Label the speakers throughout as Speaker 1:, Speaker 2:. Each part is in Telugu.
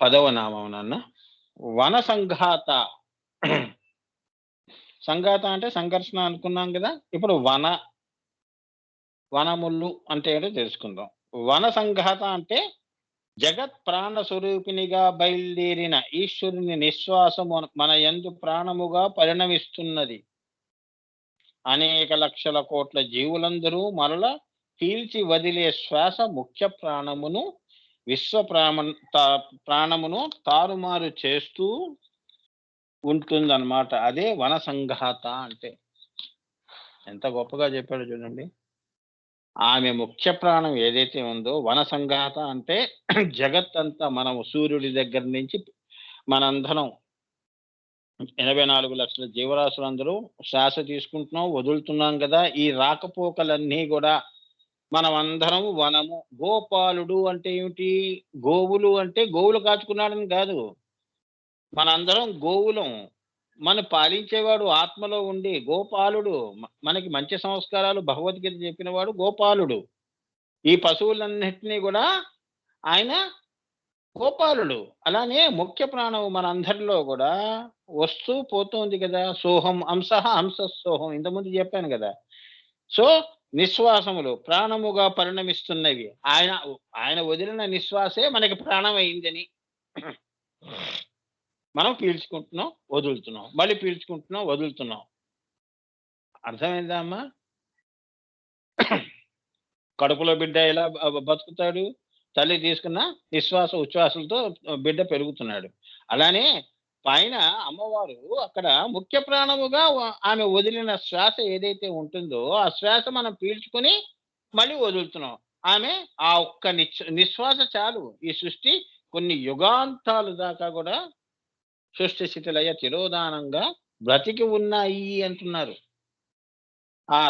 Speaker 1: 10వ నామం నాన్న. వన సంఘాత. సంఘాత అంటే సంఘర్షణ అనుకున్నాం కదా! ఇప్పుడు వనములు అంటే ఏంటో తెలుసుకుందాం. వన సంఘాత అంటే జగత్ ప్రాణ స్వరూపినిగా బయలుదేరిన ఈశ్వరుని నిశ్వాసము మన యందు ప్రాణముగా పరిణమిస్తున్నది. అనేక లక్షల కోట్ల జీవులందరూ మరల పీల్చి వదిలే శ్వాస ముఖ్య ప్రాణమును ప్రాణమును తారుమారు చేస్తూ ఉంటుందన్నమాట. అదే వన సంఘాత అంటే. ఎంత గొప్పగా చెప్పాడో చూడండి. ఆమె ముఖ్య ప్రాణం ఏదైతే ఉందో వన సంఘాత అంటే జగత్ అంతా, మనం సూర్యుడి దగ్గర నుంచి మనందరం 84 లక్షల జీవరాశులందరూ శ్వాస తీసుకుంటున్నాం, వదులుతున్నాం కదా! ఈ రాకపోకలన్నీ కూడా మనం అందరం వనము. గోపాలుడు అంటే ఏమిటి? గోవులు అంటే గోవులు కాచుకున్నాడని కాదు. మనందరం గోవులం. మన పాలించేవాడు ఆత్మలో ఉండి గోపాలుడు. మనకి మంచి సంస్కారాలు భగవద్గీత చెప్పినవాడు గోపాలుడు. ఈ పశువులన్నిటినీ కూడా ఆయన గోపాలుడు. అలానే ముఖ్య ప్రాణం మనందరిలో కూడా వస్తూ పోతుంది కదా! సోహం అంశః హంసస్సోహం ఇంతకుముందు చెప్పాను కదా! సో, నిశ్వాసములు ప్రాణముగా పరిణమిస్తున్నవి. ఆయన వదిలిన నిశ్వాసే మనకి ప్రాణం అయిందని. మనం పీల్చుకుంటున్నాం, వదులుతున్నాం. మళ్ళీ పీల్చుకుంటున్నాం, వదులుతున్నాం. అర్థమైందా అమ్మా? కడుపులో బిడ్డ ఎలా బతుకుతాడు? తల్లి తీసుకున్న నిశ్వాస, ఉచ్ఛ్వాసలతో బిడ్డ పెరుగుతున్నాడు. అలానే పైన అమ్మవారు అక్కడ ముఖ్య ప్రాణముగా ఆమె వదిలిన శ్వాస ఏదైతే ఉంటుందో, ఆ శ్వాస మనం పీల్చుకొని మళ్ళీ వదులుతున్నాం. ఆమె ఆ ఒక్క నిశ్వాస చాలు. ఈ సృష్టి కొన్ని యుగాంతాలు దాకా కూడా సృష్టి స్థితిలయ తిరోధానంగా బ్రతికి ఉన్నాయి అంటున్నారు. ఆ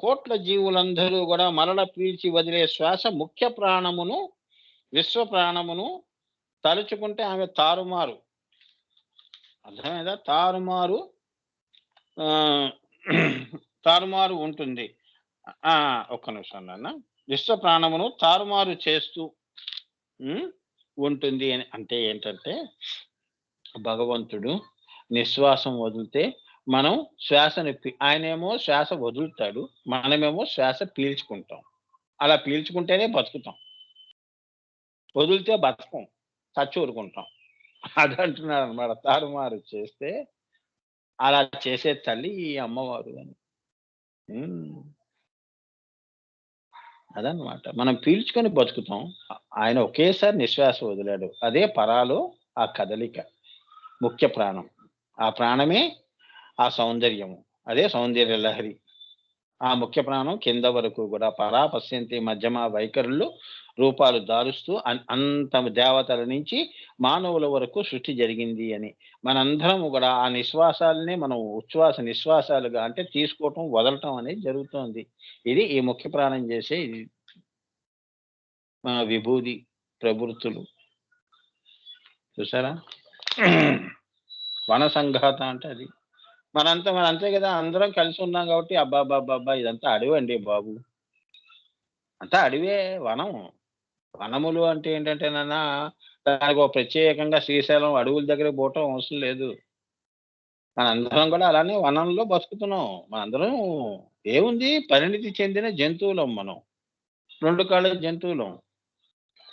Speaker 1: కోట్ల జీవులందరూ కూడా మరల పీల్చి వదిలే శ్వాస ముఖ్య ప్రాణమును, విశ్వ ప్రాణమును తలుచుకుంటే ఆమె తారుమారు. అర్థమైందా? తారుమారు ఉంటుంది. ఒక్క నిమిషం నాన్న. విశ్వ ప్రాణమును తారుమారు చేస్తూ ఉంటుంది అని అంటే ఏంటంటే, భగవంతుడు నిశ్వాసం వదిలితే మనం శ్వాసని ఆయనేమో శ్వాస వదులుతాడు, మనమేమో శ్వాస పీల్చుకుంటాం. అలా పీల్చుకుంటేనే బతుకుతాం, వదిలితే బతకం, చచ్చూరుకుంటాం. అదంటున్నాడు అనమాట. తారుమారు చేస్తే అలా చేసే తల్లి ఈ అమ్మవారు అని. అదనమాట. మనం పీల్చుకొని బతుకుతాం. ఆయన ఒకేసారి నిశ్వాస వదిలాడు. అదే పరాలో ఆ కదలిక ముఖ్య ప్రాణం. ఆ ప్రాణమే ఆ సౌందర్యము. అదే సౌందర్య లహరి. ఆ ముఖ్య ప్రాణం కింద వరకు కూడా పరా పశ్యంతి మధ్యమ వైఖరులు రూపాలు దారుస్తూ అంత దేవతల నుంచి మానవుల వరకు సృష్టి జరిగింది అని. మనందరం కూడా ఆ నిశ్వాసాలనే మనం ఉచ్ఛ్వాస నిశ్వాసాలుగా అంటే తీసుకోవటం, వదలటం అనేది జరుగుతోంది. ఇది ఈ ముఖ్య ప్రాణం చేసే విభూది ప్రవృత్తులు. చూసారా? వన సంఘాత అంటే అది. మరి అంతే కదా! అందరం కలిసి ఉన్నాం కాబట్టి అబ్బాబ్బాబ్బా ఇదంతా అడవండి బాబు. అంతా అడవే, వనం. వనములు అంటే ఏంటంటే నాన్న, దానికి ఒక ప్రత్యేకంగా శ్రీశైలం అడవుల దగ్గరికి పోవటం అవసరం లేదు. మనందరం కూడా అలానే వనంలో బతుకుతున్నాం. మనందరం ఏముంది, పరిణితి చెందిన జంతువులం మనం. 2 కాళ్ళ జంతువులం.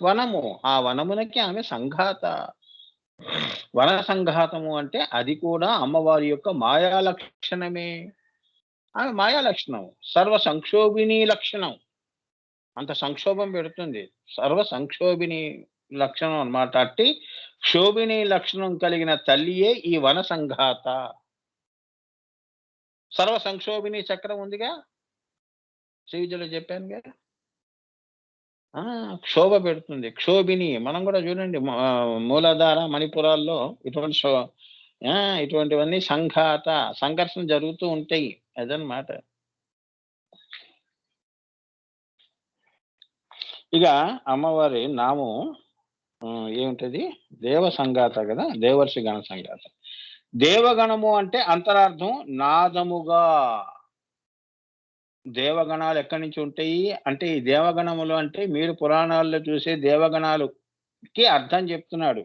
Speaker 1: వనము. ఆ వనమునకి ఆమె సంఘాత. వన సంఘాతము అంటే అది కూడా అమ్మవారి యొక్క మాయా లక్షణమే. ఆమె మాయా లక్షణం. సర్వ సంక్షోభిణీ లక్షణం. అంత సంక్షోభం పెడుతుంది. సర్వ సంక్షోభిణీ లక్షణం అన్నమాట. అట్టి క్షోభిణీ లక్షణం కలిగిన తల్లియే ఈ వన సంఘాత. సర్వ సంక్షోభిణీ చక్రం ఉందిగా, శ్రీవిద్యలో చెప్పానుగా. క్షోభ పెడుతుంది. క్షోభిణి మనం కూడా చూడండి, మూలాధార మణిపురాల్లో ఇటువంటివన్నీ సంఘాత, సంఘర్షణ జరుగుతూ ఉంటాయి. అదనమాట. ఇక అమ్మవారి నామం ఏమిటది? దేవ సంఘాత కదా, దేవర్షి గణ సంఘాత. దేవగణము అంటే అంతరార్థం నాదముగా. దేవగణాలు ఎక్కడి నుంచి ఉంటాయి అంటే, ఈ దేవగణములు అంటే మీరు పురాణాల్లో చూసే దేవగణాలుకి అర్థం చెప్తున్నాడు.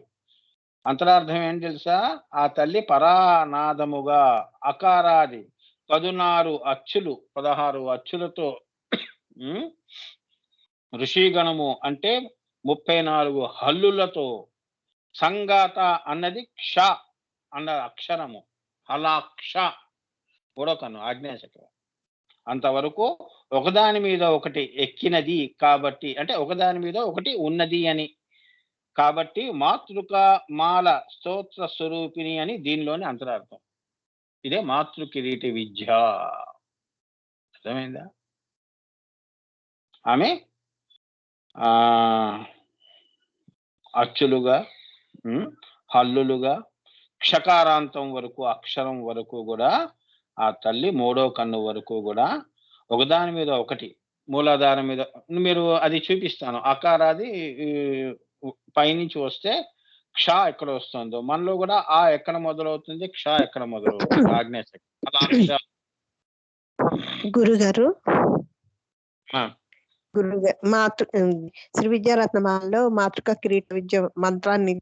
Speaker 1: అంతరార్థం ఏం తెలుసా? ఆ తల్లి పరానాదముగా అకారాది 16 అచ్చులు 16 అచ్చులతో ఋషిగణము అంటే 34 హల్లులతో సంగాత అన్నది క్ష అన్న అక్షరము హలాక్ష మూడో కన్ను ఆగ్నేయ చక్రం అంతవరకు ఒకదాని మీద ఒకటి ఎక్కినది కాబట్టి అంటే ఒకదాని మీద ఒకటి ఉన్నది అని కాబట్టి మాతృక మాల స్తోత్ర స్వరూపిణి అని దీనిలోని అంతరార్థం. ఇదే మాతృ కిరీటి విద్య. అర్థమైందా? ఆమె అచ్చులుగా హల్లులుగా క్షకారాంతం వరకు అక్షరం వరకు కూడా ఆ తల్లి మూడో కన్ను వరకు కూడా ఒకదాని మీద ఒకటి మూలాధారం మీద మీరు అది చూపిస్తాను. అకారాది పైనుంచి వస్తే క్ష ఎక్కడ వస్తుందో మనలో కూడా ఆ ఎక్కడ మొదలవుతుంది క్ష ఎక్కడ మొదలవుతుంది ఆగ్నేయ
Speaker 2: గురుగారు శ్రీ విద్యారత్నమాలలో మాతృక కిరీట విద్య మంత్రాన్ని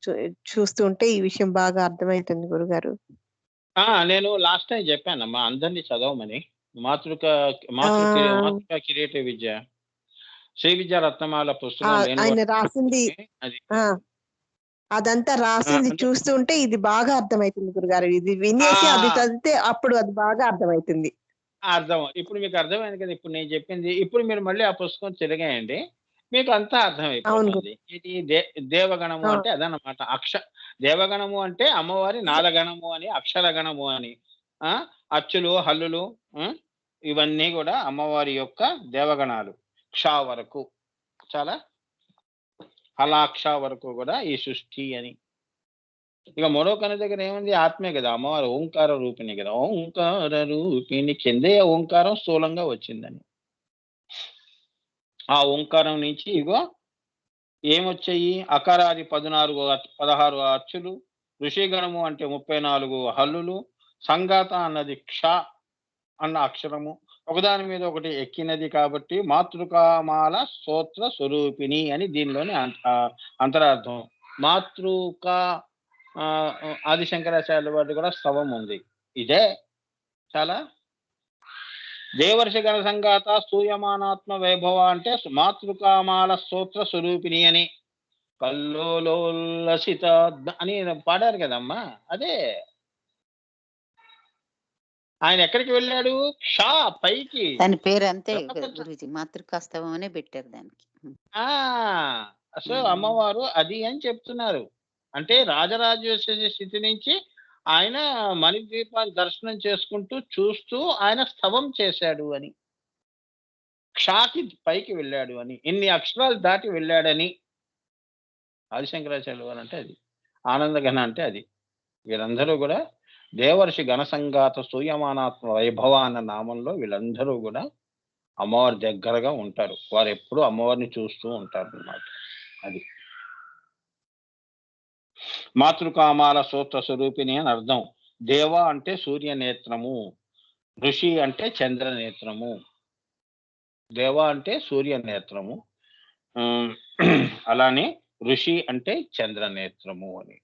Speaker 2: చూస్తుంటే ఈ విషయం బాగా అర్థమవుతుంది గురుగారు.
Speaker 1: నేను లాస్ట్ టైం చెప్పానమ్మా అందరినీ చదవమని. మాతృక కిరీట విద్య శ్రీ విద్యారత్నమాల పుస్తకం
Speaker 2: ఆయన రాసింది అదంతా రాసింది చూస్తుంటే ఇది బాగా అర్థమవుతుంది గురుగారు. ఇది వినేసి అది చదివితే అప్పుడు అది బాగా అర్థమవుతుంది.
Speaker 1: అర్థం ఇప్పుడు మీకు అర్థమైంది కదా. ఇప్పుడు నేను చెప్పింది ఇప్పుడు మీరు మళ్ళీ ఆ పుస్తకం తిరగేయండి, మీకు అంతా అర్థమైపోతుంది. ఇది దేవగణము అంటే అదనమాట. దేవగణము అంటే అమ్మవారి నాదగణము అని అక్షరగణము అని అచ్చులు హల్లులు ఇవన్నీ కూడా అమ్మవారి యొక్క దేవగణాలు. క్ష వరకు చాలా హలాక్ష వరకు కూడా ఈ సృష్టి అని. ఇక మూడో కన్ను దగ్గర ఏముంది? ఆత్మే కదా, అమ్మవారు ఓంకార రూపిణి కదా. ఓంకార రూపిణి కిందే ఓంకారం స్థూలంగా వచ్చిందని. ఆ ఓంకారం నుంచి ఇగో ఏమొచ్చాయి? అకారాది 16 అచ్చులు, ఋషిగణము అంటే 34 హల్లులు, సంగాత అన్నది క్ష అన్న అక్షరము ఒకదాని మీద ఒకటి ఎక్కినది కాబట్టి మాతృకామాల స్తోత్ర స్వరూపిణి అని దీనిలోని అంతరార్థం. మాతృక ఆదిశంకరాచార్యుల వారి కూడా స్తవం ఉంది. ఇదే చాలా దేవర్షి గణ సంగాత స్తూయమానాత్మ వైభవ అంటే మాతృకామాల స్తోత్ర స్వరూపిణి అని కల్లోలసిత అని పాడారు కదమ్మా. అదే ఆయన ఎక్కడికి వెళ్ళాడు? క్షా పైకి.
Speaker 3: దాని పేరు అంతే గురుజీ, మాతృకాస్తవం అనే పెట్టారు దానికి.
Speaker 1: అసలు అమ్మవారు అది అని చెప్తున్నారు. అంటే రాజరాజేశ్వరి స్థితి నుంచి ఆయన మణిద్వీపాన్ని దర్శనం చేసుకుంటూ చూస్తూ ఆయన స్తవం చేశాడు అని, క్షాకి పైకి వెళ్ళాడు అని, ఇన్ని అక్షరాలు దాటి వెళ్ళాడని ఆదిశంకరాచార్యులు వారు అంటే అది, ఆనందఘన అంటే అది. వీరందరూ కూడా దేవర్షి గణసంగాత సూయమానాత్మ వైభవ అన్న నామంలో వీళ్ళందరూ కూడా అమ్మవారి దగ్గరగా ఉంటారు. వారు ఎప్పుడు అమ్మవారిని చూస్తూ ఉంటారు అన్నమాట. అది మాతృకామాల సూత్ర స్వరూపిణి అని అర్థం. దేవ అంటే సూర్య నేత్రము, ఋషి అంటే చంద్ర నేత్రము. దేవ అంటే సూర్య నేత్రము, అలానే ఋషి అంటే చంద్ర నేత్రము అని.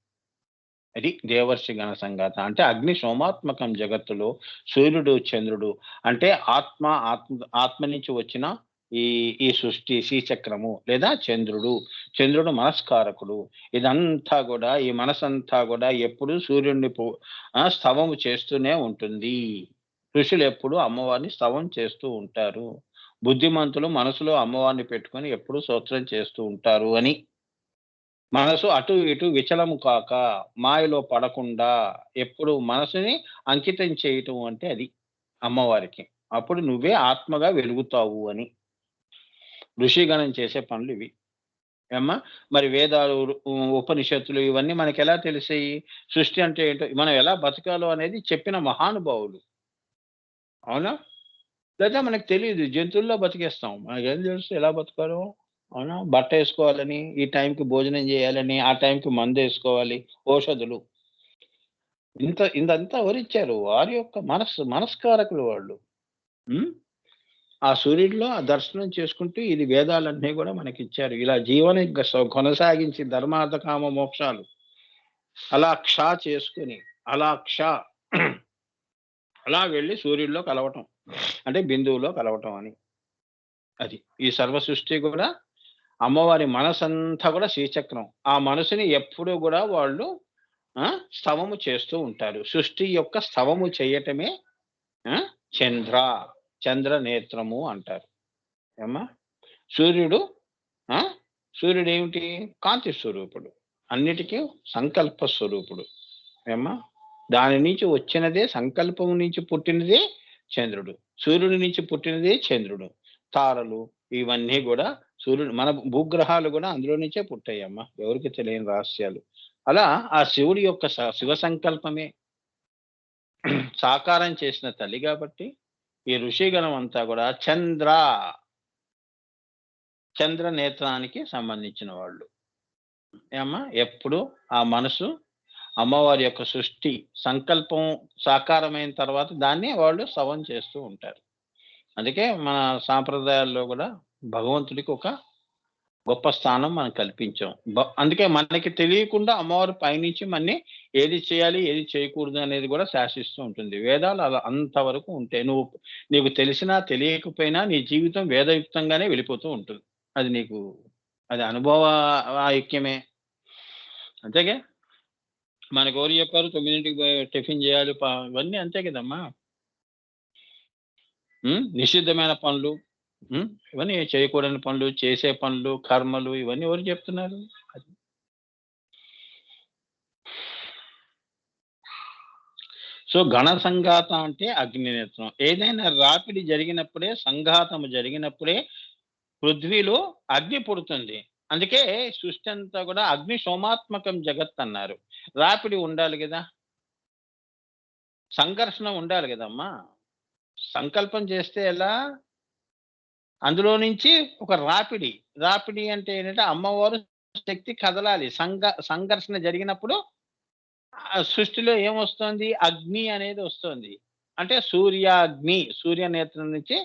Speaker 1: అది దేవర్షి గణ సంగాత అంటే అగ్ని సోమాత్మకం జగత్తులో సూర్యుడు చంద్రుడు అంటే ఆత్మ నుంచి వచ్చిన ఈ సృష్టి శ్రీచక్రము లేదా చంద్రుడు మనస్కారకుడు. ఇదంతా కూడా ఈ మనసంతా కూడా ఎప్పుడు సూర్యుడిని స్తవము చేస్తూనే ఉంటుంది. ఋషులు ఎప్పుడు అమ్మవారిని స్తవం చేస్తూ ఉంటారు. బుద్ధిమంతులు మనసులో అమ్మవారిని పెట్టుకొని ఎప్పుడు స్తోత్రం చేస్తూ ఉంటారు అని. మనసు అటు ఇటు విచలము కాక మాయలో పడకుండా ఎప్పుడు మనసుని అంకితం చేయటం అంటే అది అమ్మవారికి. అప్పుడు నువ్వే ఆత్మగా వెలుగుతావు అని. ఋషిగణం చేసే పనులు ఇవి ఏమ్మా. మరి వేదాలు ఉపనిషత్తులు ఇవన్నీ మనకి ఎలా తెలిసాయి? సృష్టి అంటే ఏంటో మనం ఎలా బతకాలో అనేది చెప్పిన మహానుభావులు. అవునా? లేదా మనకు తెలియదు, జంతువుల్లో బతికేస్తాం. మనకేం తెలుసు ఎలా బతకాలో? అవునా? బట్ట వేసుకోవాలని, ఈ టైంకి భోజనం చేయాలని, ఆ టైంకి మందు వేసుకోవాలి, ఔషధులు ఇంతంతా ఎవరిచ్చారు? వారి యొక్క మనస్కారకులు వాళ్ళు. ఆ సూర్యుడిలో ఆ దర్శనం చేసుకుంటూ ఇది వేదాలన్నీ కూడా మనకి ఇచ్చారు. ఇలా జీవన కొనసాగించి ధర్మార్థ కామ మోక్షాలు అలా క్ష చేసుకుని అలా క్ష అలా వెళ్ళి సూర్యుడిలో కలవటం అంటే బిందువులో కలవటం అని. అది ఈ సర్వ సృష్టి కూడా అమ్మవారి మనసంతా కూడా శ్రీచక్రం. ఆ మనసుని ఎప్పుడూ కూడా వాళ్ళు స్తవము చేస్తూ ఉంటారు. సృష్టి యొక్క స్తవము చేయటమే చంద్ర చంద్ర నేత్రము అంటారు. ఏమ్మా సూర్యుడు సూర్యుడు ఏమిటి? కాంతి స్వరూపుడు, అన్నిటికీ సంకల్ప స్వరూపుడు. ఏమ్మా దాని నుంచి వచ్చినదే, సంకల్పం నుంచి పుట్టినదే చంద్రుడు, సూర్యుడి నుంచి పుట్టినదే చంద్రుడు. తారలు ఇవన్నీ కూడా సూర్యుడు, మన భూగ్రహాలు కూడా అందులో నుంచే పుట్టాయమ్మా, ఎవరికి తెలియని రహస్యాలు. అలా ఆ శివుడి యొక్క శివ సంకల్పమే సాకారం చేసిన తల్లి కాబట్టి ఈ ఋషిగణం అంతా కూడా చంద్ర నేత్రానికి సంబంధించిన వాళ్ళు. ఏమ్మా ఎప్పుడు ఆ మనసు అమ్మవారి యొక్క సృష్టి సంకల్పం సాకారమైన తర్వాత దాన్ని వాళ్ళు స్తవం చేస్తూ ఉంటారు. అందుకే మన సాంప్రదాయాల్లో కూడా భగవంతుడికి ఒక గొప్ప స్థానం మనం కల్పించాం. అందుకే మనకి తెలియకుండా అమ్మవారు పైనుంచి మనని ఏది చేయాలి ఏది చేయకూడదు అనేది కూడా శాసిస్తూ ఉంటుంది. వేదాలు అలా అంతవరకు ఉంటాయి. నీకు తెలిసినా తెలియకపోయినా నీ జీవితం వేదయుక్తంగానే వెళ్ళిపోతూ ఉంటుంది. అది నీకు అది అనుభవాయుక్యమే. అంతేగా మనకు ఎవరు చెప్పారు 9ంటికి టిఫిన్ చేయాలి ఇవన్నీ అంతే కదమ్మా. నిషిద్ధమైన పనులు ఇవన్నీ చేయకూడని పనులు, చేసే పనులు, కర్మలు ఇవన్నీ ఎవరు చెప్తున్నారు? సో గణ సంఘాత అంటే అగ్నినేత్రం. ఏదైనా రాపిడి జరిగినప్పుడే, సంఘాతము జరిగినప్పుడే పృథ్వీలో అగ్ని పుడుతుంది. అందుకే సృష్టి అంతా కూడా అగ్ని సోమాత్మకం జగత్ అన్నారు. రాపిడి ఉండాలి కదా, సంఘర్షణ ఉండాలి కదమ్మా. సంకల్పం చేస్తే ఎలా? అందులో నుంచి ఒక రాపిడి అంటే ఏంటంటే అమ్మవారు శక్తి కదలాలి. సంఘర్షణ జరిగినప్పుడు సృష్టిలో ఏమొస్తుంది? అగ్ని అనేది వస్తుంది. అంటే సూర్య నేత్రం నుంచి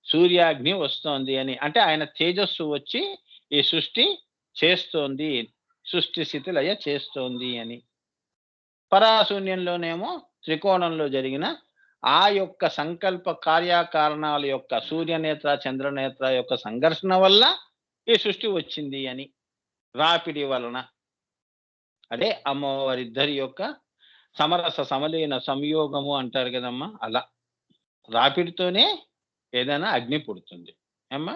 Speaker 1: సూర్యాగ్ని వస్తోంది అని, అంటే ఆయన తేజస్సు వచ్చి ఈ సృష్టి చేస్తోంది, సృష్టి స్థితిలయ చేస్తోంది అని. పరాశూన్యంలోనేమో త్రికోణంలో జరిగిన ఆ యొక్క సంకల్ప కార్యకారణాల యొక్క సూర్యనేత్ర చంద్రనేత్ర యొక్క సంఘర్షణ వల్ల ఈ సృష్టి వచ్చింది అని, రాపిడి వలన. అదే అమ్మవారిద్దరి యొక్క సమరస సమలీన సంయోగము అంటారు కదమ్మా. అలా రాపిడితోనే ఏదైనా అగ్ని పుడుతుంది. ఏమ్మా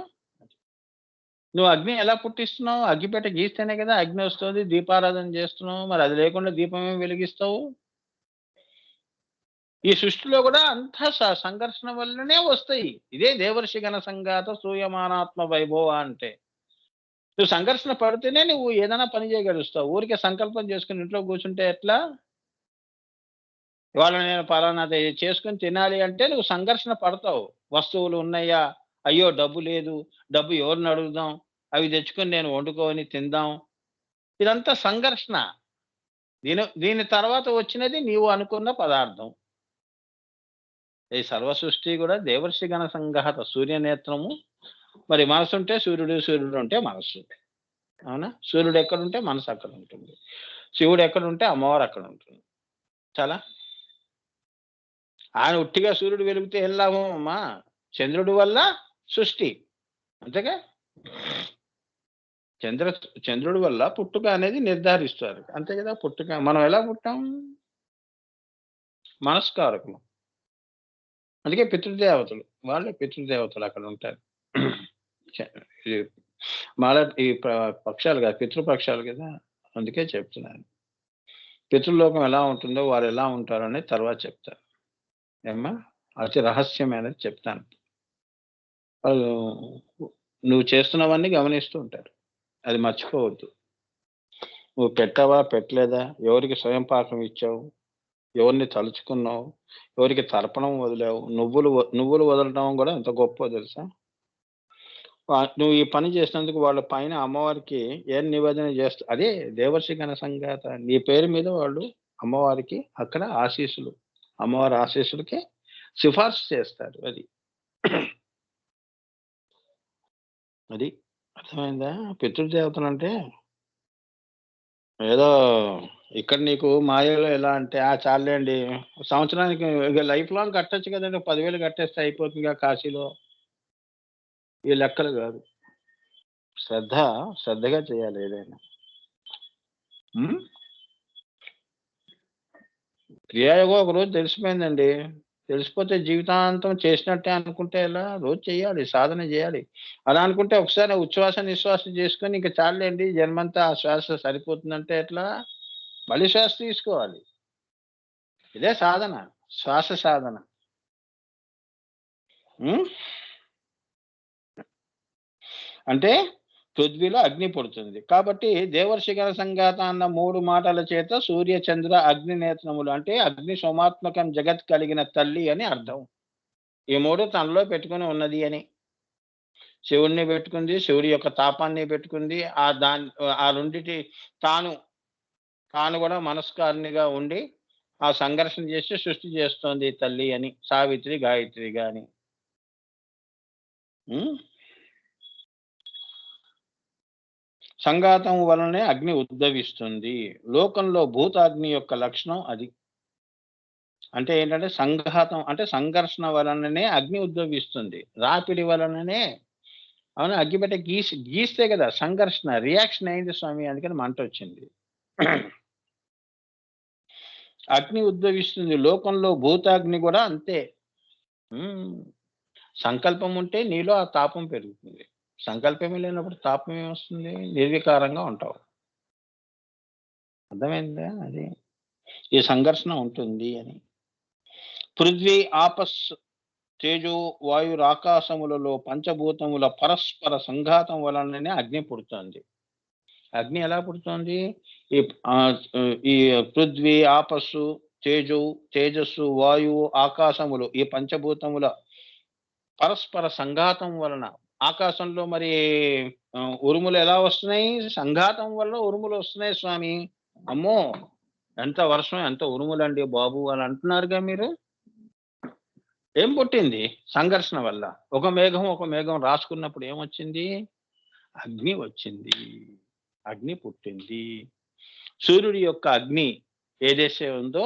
Speaker 1: నువ్వు అగ్ని ఎలా పుట్టిస్తున్నావు? అగ్గిపెట్ట గీస్తేనే కదా అగ్ని వస్తుంది, దీపారాధన చేస్తున్నావు. మరి అది లేకుండా దీపం ఏమి వెలిగిస్తావు? ఈ సృష్టిలో కూడా అంతా సంఘర్షణ వల్లనే వస్తాయి. ఇదే దేవర్షి గణ సంఘాత సూయమానాత్మ వైభవ అంటే. నువ్వు సంఘర్షణ పడితేనే నువ్వు ఏదైనా పని చేయగలుగుతావు. ఊరికే సంకల్పం చేసుకుని ఇంట్లో కూర్చుంటే ఎట్లా? ఇవాళ నేను పలానా చేసుకుని తినాలి అంటే నువ్వు సంఘర్షణ పడతావు. వస్తువులు ఉన్నాయా? అయ్యో డబ్బు లేదు, డబ్బు ఎవరిని అడుగుదాం, అవి తెచ్చుకొని నేను వండుకొని తిందాం. ఇదంతా సంఘర్షణ. దీని తర్వాత వచ్చినది నీవు అనుకున్న పదార్థం. ఈ సర్వ సృష్టి కూడా దేవర్షి గణ సంఘాత సూర్యనేత్రము. మరి మనసు ఉంటే సూర్యుడు ఉంటే మనస్సు. అవునా? సూర్యుడు ఎక్కడుంటే మనసు అక్కడ ఉంటుంది, శివుడు ఎక్కడుంటే అమ్మవారు అక్కడ ఉంటుంది. చాలా ఆయన ఉట్టిగా సూర్యుడు వెలిగితే ఏం లాభం అమ్మా? చంద్రుడి వల్ల సృష్టి, అంతేగా. చంద్రుడి వల్ల పుట్టుక అనేది నిర్ధారిస్తారు, అంతే కదా. పుట్టుక మనం ఎలా పుట్టాం? మనస్కారకులు. అందుకే పితృదేవతలు, వాళ్ళే పితృదేవతలు అక్కడ ఉంటారు. ఈ పక్షాలు కదా, పితృపక్షాలు కదా. అందుకే చెప్తున్నాను పితృలోకం ఎలా ఉంటుందో వారు ఎలా ఉంటారు అనేది తర్వాత చెప్తారు. ఏమ్మా అతి రహస్యమైనది చెప్తాను. వాళ్ళు నువ్వు చేస్తున్నవన్నీ గమనిస్తూ ఉంటారు, అది మర్చిపోవద్దు. నువ్వు పెట్టావా పెట్టలేదా, ఎవరికి స్వయం పాకం ఇచ్చావు, ఎవరిని తలుచుకున్నావు, ఎవరికి తర్పణం వదిలావు. నువ్వులు వదలడం కూడా ఎంత గొప్ప తెలుసా. నువ్వు ఈ పని చేసినందుకు వాళ్ళ పైన అమ్మవారికి ఏం నివేదన చేస్తా, అదే దేవర్షి గణ సంఘాత. నీ పేరు మీద వాళ్ళు అమ్మవారికి అక్కడ ఆశీస్సులు, అమ్మవారి ఆశీస్సులకి సిఫార్సు చేస్తారు. అది అర్థమైందా? పితృదేవతలు అంటే ఏదో ఇక్కడ నీకు మాయలో ఎలా అంటే చాలండి సంవత్సరానికి లైఫ్ లాంగ్ కట్టొచ్చు కదండి. 10,000 కట్టేస్తే అయిపోతుందిగా కాశీలో. ఈ లెక్కలు కాదు. శ్రద్ధగా చేయాలి ఏదైనా. క్రియాయోగం ఒక రోజు తెలిసిపోయిందండి. తెలిసిపోతే జీవితాంతం చేసినట్టే అనుకుంటే ఎలా? రోజు చేయాలి, సాధన చేయాలి. అలా అనుకుంటే ఒకసారి ఉచ్ఛ్వాస నిశ్వాస చేసుకొని ఇంక చాలులేండి జన్మంతా ఆ శ్వాస సరిపోతుందంటే ఎట్లా? మళ్ళీ శ్వాస తీసుకోవాలి. ఇదే సాధన. శ్వాస సాధన. అంటే పృథ్వీలో అగ్ని పుడుతుంది. కాబట్టి దేవర్షి గణ సంఘాత అన్న 3 మాటల చేత సూర్య చంద్ర అగ్ని నేత్రములు అంటే అగ్ని సోమాత్మకం జగత్ కలిగిన తల్లి అని అర్థం. ఈ 3 తనలో పెట్టుకుని ఉన్నది అని. శివుడిని పెట్టుకుంది, శివుడి యొక్క తాపాన్ని పెట్టుకుంది. ఆ రెండిటి తాను కూడా మనస్కారినిగా ఉండి ఆ సంఘర్షణ చేసి సృష్టి చేస్తోంది తల్లి అని. సావిత్రి, గాయత్రి గాని. సంఘాతం వలనే అగ్ని ఉద్భవిస్తుంది. లోకంలో భూతాగ్ని యొక్క లక్షణం అది. అంటే ఏంటంటే సంఘాతం అంటే సంఘర్షణ వలననే అగ్ని ఉద్భవిస్తుంది. రాపిడి వలననే అవును అగ్గిపెట్ట గీస్తే కదా సంఘర్షణ రియాక్షన్ అయింది స్వామి, అందుకని మంట వచ్చింది. అగ్ని ఉద్భవిస్తుంది. లోకంలో భూతాగ్ని కూడా అంతే. సంకల్పం ఉంటే నీలో ఆ తాపం పెరుగుతుంది. సంకల్పమే లేనప్పుడు తాపం ఏమొస్తుంది? నిర్వికారంగా ఉంటావు. అర్థమైందా? అది ఈ సంఘర్షణ ఉంటుంది అని. పృథ్వీ ఆపస్ తేజో వాయు ఆకాశములలో పంచభూతముల పరస్పర సంఘాతం వలననే అగ్ని పుడుతుంది. అగ్ని ఎలా పుడుతుంది? ఈ పృథ్వీ ఆపస్సు తేజస్సు వాయువు ఆకాశములు ఈ పంచభూతముల పరస్పర సంఘాతం వలన. ఆకాశంలో మరి ఉరుములు ఎలా వస్తున్నాయి? సంఘాతం వల్ల ఉరుములు వస్తున్నాయి స్వామి. అమ్మో ఎంత వర్షం, ఎంత ఉరుములండి బాబు అని అంటున్నారుగా మీరు. ఏం పుట్టింది? సంఘర్షణ వల్ల. ఒక మేఘం రాసుకున్నప్పుడు ఏమొచ్చింది? అగ్ని వచ్చింది. అగ్ని పుట్టింది. సూర్యుడి యొక్క అగ్ని ఏదైతే ఉందో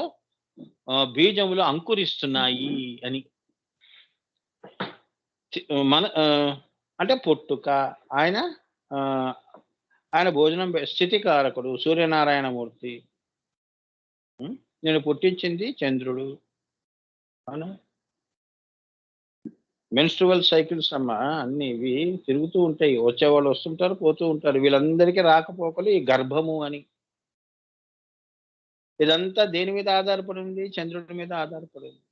Speaker 1: బీజములు అంకురిస్తున్నాయి అని. అంటే పుట్టుక ఆయన భోజనం స్థితికారకుడు సూర్యనారాయణమూర్తి. నేను పుట్టించింది చంద్రుడు. అవునా? మెన్స్ట్రువల్ సైకిల్స్ అమ్మా అన్ని ఇవి తిరుగుతూ ఉంటాయి. వచ్చేవాళ్ళు వస్తుంటారు, పోతూ ఉంటారు. వీళ్ళందరికీ రాకపోకలు ఈ గర్భము అని. ఇదంతా దేని మీద ఆధారపడి ఉంది? చంద్రుడి మీద ఆధారపడి ఉంది.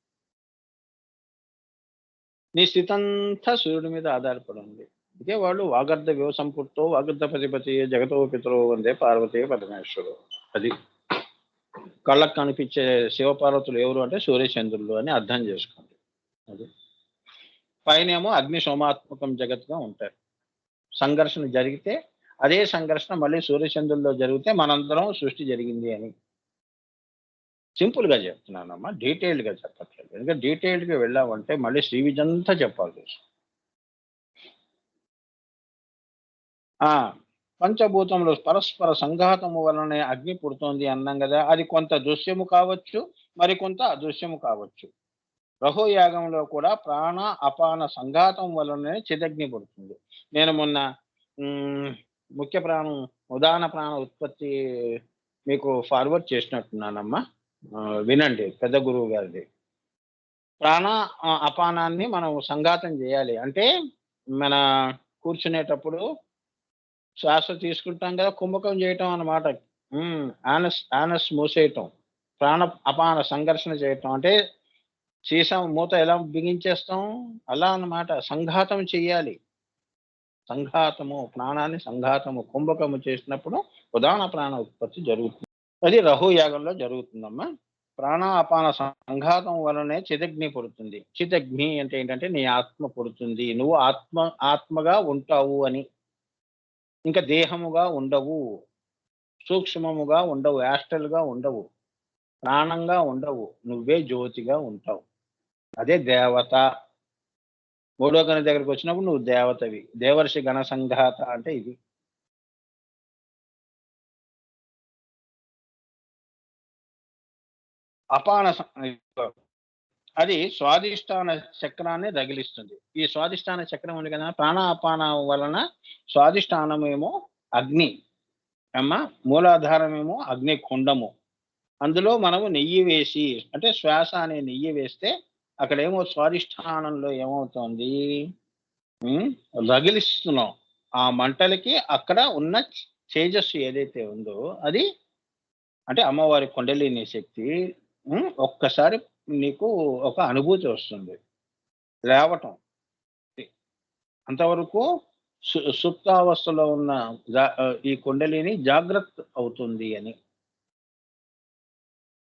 Speaker 1: నీ స్థితి అంతా సూర్యుడి మీద ఆధారపడి ఉంది. ఇదే వాళ్ళు వాగర్ధ వివ సంపుట్టో వాగర్ధ పతిపతి జగతో పితరో వందే పార్వతీ పరమేశ్వరు. అది కళ్ళకు కనిపించే శివపార్వతులు ఎవరు అంటే సూర్యచంద్రులు అని అర్థం చేసుకోండి. అది పైనేమో అగ్ని సోమాత్మకం జగత్గా ఉంటారు. సంఘర్షణ జరిగితే అదే సంఘర్షణ మళ్ళీ సూర్యచంద్రుల్లో జరిగితే మనందరం సృష్టి జరిగింది అని సింపుల్గా చెప్తున్నానమ్మా, డీటెయిల్డ్గా చెప్పట్లేదు. ఎందుకంటే డీటెయిల్డ్గా వెళ్ళామంటే మళ్ళీ శ్రీ విజయంతా చెప్పాల్సి వస్తుంది. పంచభూతంలో పరస్పర సంఘాతము వలనే అగ్ని పుడుతోంది అన్నాం కదా. అది కొంత దృశ్యము కావచ్చు, మరికొంత అదృశ్యము కావచ్చు. రహోయాగంలో కూడా ప్రాణ అపాన సంఘాతం వలనే చిదగ్ని పుడుతుంది. నేను మొన్న ముఖ్య ప్రాణం ఉదాహరణ ప్రాణ ఉత్పత్తి మీకు ఫార్వర్డ్ చేసినట్టున్నానమ్మా, వినండి. పెద్ద గురువు గారిది. ప్రాణ అపానాన్ని మనం సంఘాతం చేయాలి అంటే మన కూర్చునేటప్పుడు శ్వాస తీసుకుంటాం కదా, కుంభకం చేయటం అన్నమాట. ఆనస్ మూసేయటం, ప్రాణ అపాన సంఘర్షణ చేయటం అంటే సీసా మూత ఎలా బిగించేస్తాం అలా అన్నమాట. సంఘాతం చెయ్యాలి. సంఘాతము ప్రాణాన్ని సంఘాతము కుంభకము చేసినప్పుడు ఉదాహరణ ప్రాణ ఉత్పత్తి జరుగుతుంది. అది రహుయాగంలో జరుగుతుందమ్మా. ప్రాణ అపాన సంఘాతం వలనే చిదగ్ని పుడుతుంది. చిదగ్ని అంటే ఏంటంటే నీ ఆత్మ పుడుతుంది. నువ్వు ఆత్మగా ఉంటావు అని. ఇంకా దేహముగా ఉండవు, సూక్ష్మముగా ఉండవు, యాస్ట్రల్గా ఉండవు, ప్రాణంగా ఉండవు. నువ్వే జ్యోతిగా ఉంటావు. అదే దేవత. 3వ గణ దగ్గరికి వచ్చినప్పుడు నువ్వు దేవతవి. దేవర్షి గణ సంఘాత అంటే ఇది. అపాన అది స్వాదిష్టాన చక్రాన్ని రగిలిస్తుంది. ఈ స్వాదిష్టాన చక్రం ఉంది కదా, ప్రాణాపాన వలన స్వాదిష్టానమేమో అగ్ని అమ్మ, మూలాధారమేమో అగ్ని కుండము. అందులో మనము నెయ్యి వేసి, అంటే శ్వాస అనే నెయ్యి వేస్తే అక్కడేమో స్వాదిష్టానంలో ఏమవుతోంది, రగిలిస్తున్నాం. ఆ మంటలకి అక్కడ ఉన్న తేజస్సు ఏదైతే ఉందో అది, అంటే అమ్మవారి కుండలిని శక్తి ఒక్కసారి నీకు ఒక అనుభూతి వస్తుంది, లేవటం. అంతవరకు సుప్తావస్థలో ఉన్న ఈ కుండలిని జాగ్రత్త అవుతుంది అని.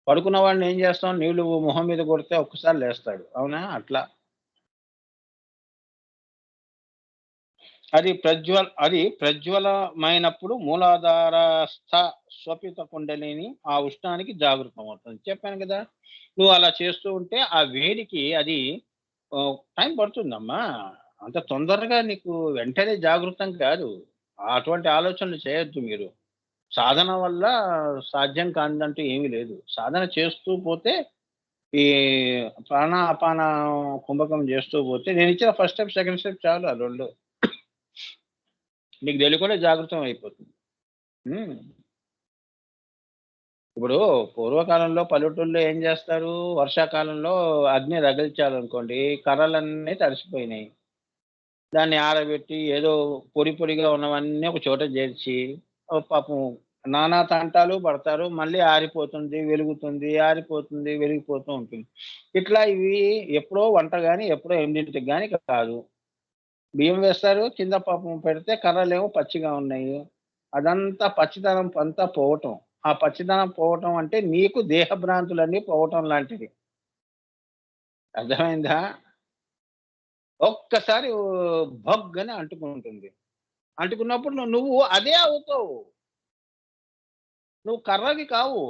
Speaker 1: పడుకున్న వాడిని ఏం చేస్తాం, నీళ్లు మొహం మీద కొడితే ఒక్కసారి లేస్తాడు, అవునా? అట్లా అది ప్రజ్వలమైనప్పుడు మూలాధారస్థ స్వపిత కుండలిని ఆ ఉష్ణానికి జాగృతం అవుతుంది. చెప్పాను కదా, నువ్వు అలా చేస్తూ ఉంటే ఆ వేడికి అది టైం పడుతుందమ్మా. అంత తొందరగా నీకు వెంటనే జాగృతం కాదు. అటువంటి ఆలోచనలు చేయొద్దు మీరు. సాధన వల్ల సాధ్యం కానిదంటూ ఏమీ లేదు. సాధన చేస్తూ పోతే, ఈ ప్రాణ అపాన కుంభకం చేస్తూ పోతే, నేను ఇచ్చిన ఫస్ట్ స్టెప్ సెకండ్ స్టెప్ చాలు, ఆ రెండు నీకు తెలియకుండా జాగృతం అయిపోతుంది. ఇప్పుడు పూర్వకాలంలో పల్లెటూళ్ళలో ఏం చేస్తారు, వర్షాకాలంలో అగ్ని రగిల్చాలనుకోండి, కర్రలన్నీ తడిసిపోయినాయి. దాన్ని ఆరబెట్టి ఏదో పొడి పొడిగా ఉన్నవన్నీ ఒక చోట చేర్చి పాపం నానా తంటాలు పడతారు. మళ్ళీ ఆరిపోతుంది, వెలుగుతుంది, ఆరిపోతుంది, వెలిగిపోతూ ఉంటుంది. ఇట్లా ఇవి ఎప్పుడో వంట కానీ ఎప్పుడో 8ంటికి కానీ కాదు. బియ్యం వేస్తారు, కింద పాపం పెడితే కర్రలేమో పచ్చిగా ఉన్నాయి. అదంతా పచ్చిదనం అంతా పోవటం. ఆ పచ్చిదనం పోవటం అంటే నీకు దేహభ్రాంతులన్నీ పోవటం లాంటిది. అర్థమైందా? ఒక్కసారి భగ్గని అంటుకుంటుంది. అంటుకున్నప్పుడు నువ్వు అదే అవుతావు, నువ్వు కర్రవి కావు.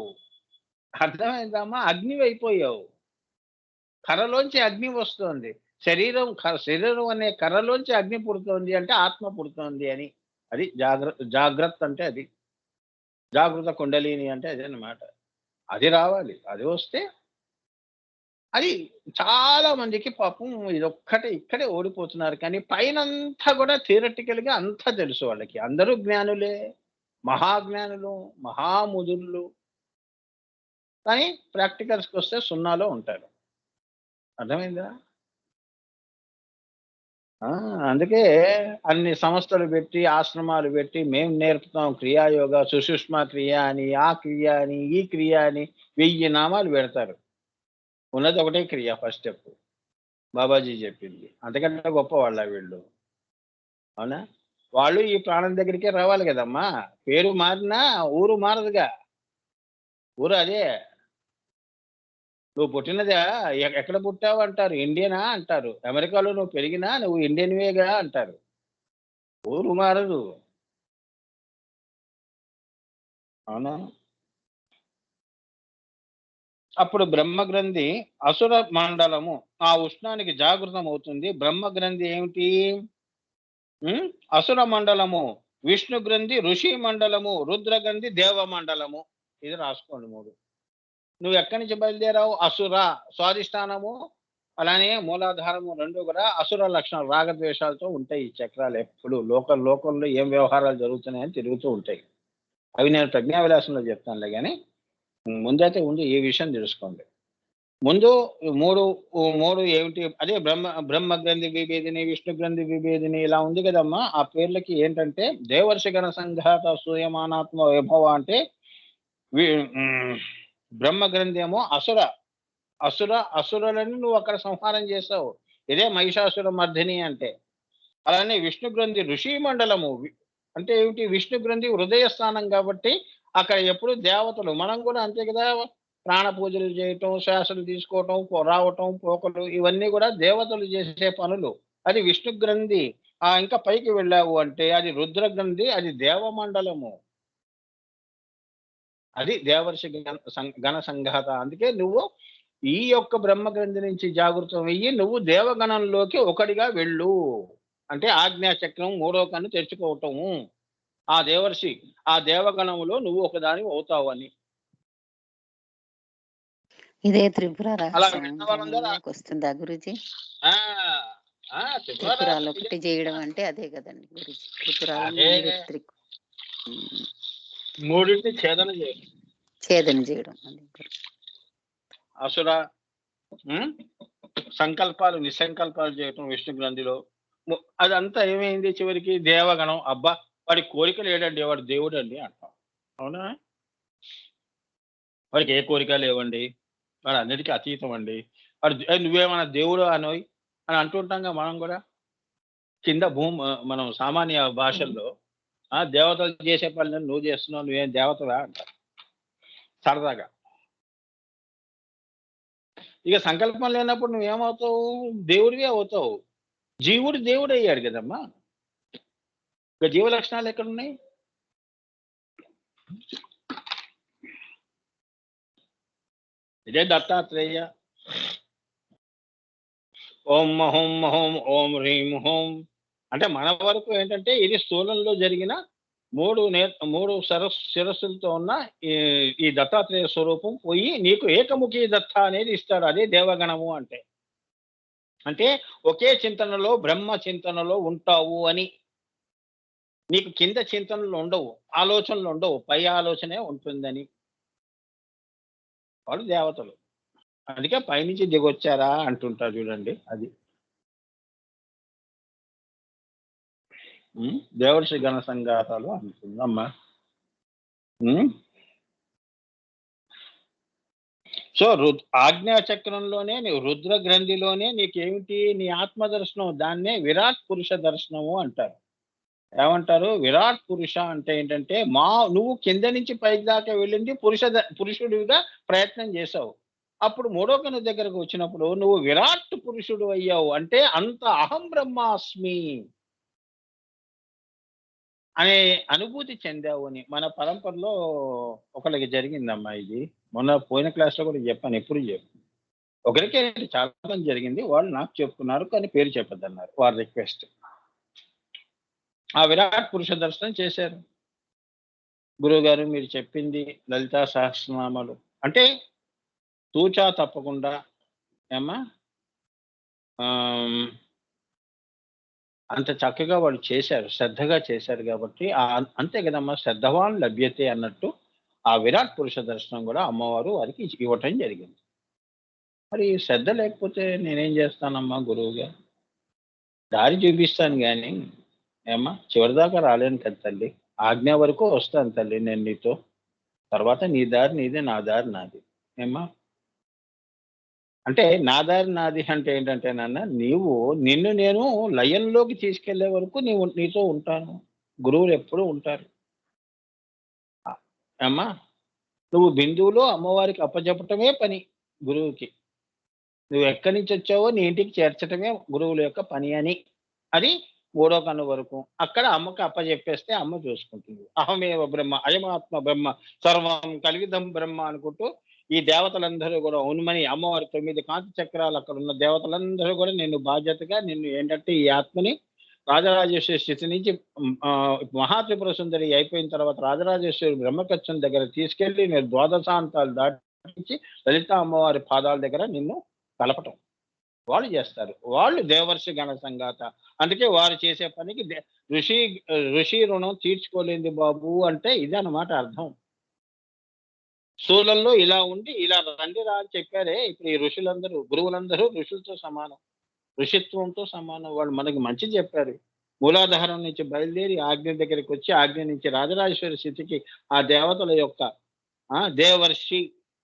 Speaker 1: అర్థమైందమ్మా? అగ్నివి అయిపోయావు. కర్రలోంచి అగ్ని వస్తోంది. శరీరం అనే కర్రలోంచి అగ్ని పుడుతోంది అంటే ఆత్మ పుడుతోంది అని. అది జాగ్రత్త అంటే అది. జాగృత కుండలిని అంటే అదే అన్నమాట. అది రావాలి. అది వస్తే అది చాలా మందికి పాపం ఇదొక్కటే ఇక్కడే ఓడిపోతున్నారు. కానీ పైనంతా కూడా థియరటికల్‌గా అంతా తెలుసు వాళ్ళకి. అందరూ జ్ఞానులే, మహాజ్ఞానులు, మహాముదుర్లు. కానీ ప్రాక్టికల్స్‌కొస్తే సున్నాలో ఉంటారు. అర్థమైందా? అందుకే అన్ని సంస్థలు పెట్టి, ఆశ్రమాలు పెట్టి మేము నేర్పుతాం క్రియాయోగ, సుషుష్మ క్రియ అని, ఆ క్రియ అని, ఈ క్రియ అని 1000 నామాలు పెడతారు. ఉన్నది ఒకటే క్రియ ఫస్ట్ స్టెప్. బాబాజీ చెప్పింది. అంతకంటే గొప్పవాళ్ళా వీళ్ళు? అవునా? వాళ్ళు ఈ ప్రాణం దగ్గరికే రావాలి కదమ్మా. పేరు మారినా ఊరు మారదుగా. ఊరు అదే. నువ్వు పుట్టినదా ఎక్కడ పుట్టావు అంటారు, ఇండియనా అంటారు. అమెరికాలో నువ్వు పెరిగినా నువ్వు ఇండియన్‌వేగా అంటారు. ఊరు మారదు. అవునా? అప్పుడు బ్రహ్మగ్రంథి అసుర మండలము ఆ ఉష్ణానికి జాగృతం అవుతుంది. బ్రహ్మగ్రంథి ఏమిటి? అసుర మండలము, విష్ణు గ్రంథి ఋషి మండలము, రుద్రగ్రంథి దేవ మండలము. ఇది రాసుకోండి 3. నువ్వు ఎక్కడి నుంచి బయలుదేరావు? అసుర స్వాధిష్టానము, అలానే మూలాధారము 2 కూడా అసుర లక్షణాలు, రాగద్వేషాలతో ఉంటాయి. ఈ చక్రాలు ఎప్పుడు లోకంలో ఏం వ్యవహారాలు జరుగుతున్నాయని తిరుగుతూ ఉంటాయి. అవి నేను ప్రజ్ఞా విలాసంలో చెప్తానులే, కానీ ముందైతే ఈ విషయం తెలుసుకోండి. ముందు 3 ఏమిటి? అదే బ్రహ్మ గ్రంథి విభేదిని, విష్ణు గ్రంథి విభేదిని ఇలా ఉంది కదమ్మా. ఆ పేర్లకి ఏంటంటే దేవర్షి గణ సంఘాత సూయమానాత్మ వైభవ అంటే బ్రహ్మ గ్రంథి ఏమో అసురులని నువ్వు అక్కడ సంహారం చేసావు. ఇదే మహిషాసుర మర్దిని అంటే. అలానే విష్ణు గ్రంథి ఋషి మండలము అంటే ఏమిటి? విష్ణు గ్రంథి హృదయ స్థానం కాబట్టి అక్కడ ఎప్పుడు దేవతలు, మనం కూడా అంతే కదా, ప్రాణ పూజలు చేయటం, శ్వాసలు తీసుకోవటం, రావటం, పోకలు, ఇవన్నీ కూడా దేవతలు చేసే పనులు. అది విష్ణు గ్రంథి. ఇంకా పైకి వెళ్ళావు అంటే అది రుద్ర గ్రంథి, అది దేవమండలము, అది దేవర్షి గణ సంఘాత. అందుకే నువ్వు ఈ యొక్క బ్రహ్మ గ్రంథి నుంచి జాగృతం అయ్యి నువ్వు దేవగణంలోకి ఒకటిగా వెళ్ళు. అంటే ఆజ్ఞాచక్రం 3వ కన్ను తెరుచుకోవటము. ఆ దేవర్షి, ఆ దేవగణములో నువ్వు ఒకదాని అవుతావు అని.
Speaker 3: ఇదే త్రిపుర
Speaker 1: అలా విన్న వాళ్ళందరూ
Speaker 3: రహస్యంలోకి వస్తుందా గురుజీ?
Speaker 1: ఆ, ఆ, త్రిపుర
Speaker 3: త్రిపురాలు
Speaker 1: రహస్యం
Speaker 3: ఒకటి చేయడం అంటే అదే కదండి గురుజీ. త్రిపురాలు
Speaker 1: అదే మూడింటిని ఛేదన చేయడం.
Speaker 3: ఛేదన చేయడం అది గురు.
Speaker 1: అసుర సంకల్పాలు నిసంకల్పాలు చేయటం విష్ణు గ్రంథిలో అదంతా ఏమైంది చివరికి దేవగణం. అబ్బా వాడి కోరిక లేడండి, వాడు దేవుడు అండి అంటాం. అవునా? వాడికి ఏ కోరిక లేవండి, వాడు అన్నిటికీ అతీతం అండి, వాడు నువ్వేమన్నా దేవుడు అనోయ్ అని అంటుంటాంగా మనం కూడా. కింద మనం సామాన్య భాషల్లో దేవతలు చేసే పనులను నువ్వు చేస్తున్నావు, నువ్వేం దేవతలా అంటారు సరదాగా. ఇక సంకల్పం లేనప్పుడు నువ్వేమవుతావు? దేవుడివే అవుతావు. జీవుడు దేవుడు అయ్యాడు కదమ్మా. ఇక జీవ లక్షణాలు ఎక్కడున్నాయి? ఇదే దత్తాత్రేయ. ఓం మహోం మహోం ఓం హ్రీం హోం అంటే మన వరకు ఏంటంటే ఇది స్థూలంలో జరిగిన మూడు శిరస్సులతో ఉన్న ఈ దత్తాత్రేయ స్వరూపం పోయి నీకు ఏకముఖి దత్త అనేది ఇస్తాడు. అదే దేవగణము అంటే. అంటే ఒకే చింతనలో బ్రహ్మ చింతనలో ఉంటావు అని. నీకు కింద చింతనలు ఉండవు, ఆలోచనలు ఉండవు, పై ఆలోచనే ఉంటుందని. వాళ్ళు దేవతలు. అందుకే పైనుంచి దిగొచ్చారా అంటుంటారు చూడండి. అది దేవర్షి గణ సంఘాతాలు అంటుందమ్మా. సో ఆజ్ఞాచక్రంలోనే రుద్ర గ్రంథిలోనే నీకేమిటి? నీ ఆత్మదర్శనం. దాన్నే విరాట్ పురుష దర్శనము అంటారు. ఏమంటారు? విరాట్ పురుష అంటే ఏంటంటే నువ్వు కింద నుంచి పైకి దాకా వెళ్ళింది పురుషుడిగా ప్రయత్నం చేసావు. అప్పుడు మూడో కన్ను దగ్గరకు వచ్చినప్పుడు నువ్వు విరాట్ పురుషుడు అయ్యావు. అంటే అంత అహం బ్రహ్మాస్మి అనే అనుభూతి చెందావు అని మన పరంపరలో ఒకరికి జరిగిందమ్మా. ఇది మొన్న పోయిన క్లాస్లో కూడా చెప్పాను, ఎప్పుడు చెప్పాను. ఒకరికే చాలా మంది జరిగింది, వాళ్ళు నాకు చెప్పుకున్నారు కానీ పేరు చెప్పద్దన్నారు. వారి రిక్వెస్ట్. ఆ విరాట్ పురుష దర్శనం చేశారు. గురువు గారు మీరు చెప్పింది లలితా సహస్రనామాలు అంటే తూచా తప్పకుండా ఏమ్మా అంత చక్కగా వాళ్ళు చేశారు, శ్రద్ధగా చేశారు కాబట్టి అంతే కదమ్మా, శ్రద్ధవాన్ లభ్యతే అన్నట్టు ఆ విరాట్ పురుష దర్శనం కూడా అమ్మవారు వారికి ఇవ్వటం జరిగింది. మరి శ్రద్ధ లేకపోతే నేనేం చేస్తానమ్మా గురువుగా? దారి చూపిస్తాను కానీ ఏమ్మా చివరిదాకా రాలేను కదా తల్లి. ఆజ్ఞ వరకు వస్తాను తల్లి నేను నీతో. తర్వాత నీ దారి నీదే, నా దారి నాది. ఏమ్మా అంటే నా దారి నాది అంటే ఏంటంటే నాన్న, నిన్ను నేను లయంలోకి తీసుకెళ్లే వరకు నీతో ఉంటాను. గురువులు ఎప్పుడూ ఉంటారు. అమ్మా నువ్వు బిందువులో అమ్మవారికి అప్పచెప్పటమే పని గురువుకి. నువ్వు ఎక్కడి నుంచి వచ్చావో నీ ఇంటికి చేర్చటమే గురువుల యొక్క పని అని. అది మూడో కన్ను వరకు. అక్కడ అమ్మకి అప్పచెప్పేస్తే అమ్మ చూసుకుంటుంది. అహమేవ బ్రహ్మ అయమాత్మ బ్రహ్మ సర్వం కలివిదం బ్రహ్మ అనుకుంటూ ఈ దేవతలందరూ కూడా ఉన్మని అమ్మవారి 9 కాంతి చక్రాలు అక్కడ ఉన్న దేవతలందరూ కూడా నిన్ను బాధ్యతగా ఏంటంటే ఈ ఆత్మని రాజరాజేశ్వరి స్థితి నుంచి మహాత్రిపుర సుందరి అయిపోయిన తర్వాత రాజరాజేశ్వరి బ్రహ్మకచ్చం దగ్గర తీసుకెళ్లి నేను ద్వాదశాంతాలు దాటించి లలిత అమ్మవారి పాదాల దగ్గర నిన్ను కలపటం వాళ్ళు చేస్తారు. వాళ్ళు దేవర్షి గణ సంఘాత. అందుకే వారు చేసే పనికి ఋషి రుణం తీర్చుకోలేంది బాబు అంటే ఇదన్నమాట అర్థం. స్థూలంలో ఇలా ఉండి ఇలా రండి రా అని చెప్పారే. ఇప్పుడు ఈ ఋషులందరూ గురువులందరూ ఋషులతో సమానం, ఋషిత్వంతో సమానం. వాళ్ళు మనకి మంచి చెప్పారు. మూలాధారం నుంచి బయలుదేరి ఆజ్ఞ దగ్గరికి వచ్చి ఆజ్ఞ నుంచి రాజరాజేశ్వరి స్థితికి ఆ దేవతల యొక్క దేవర్షి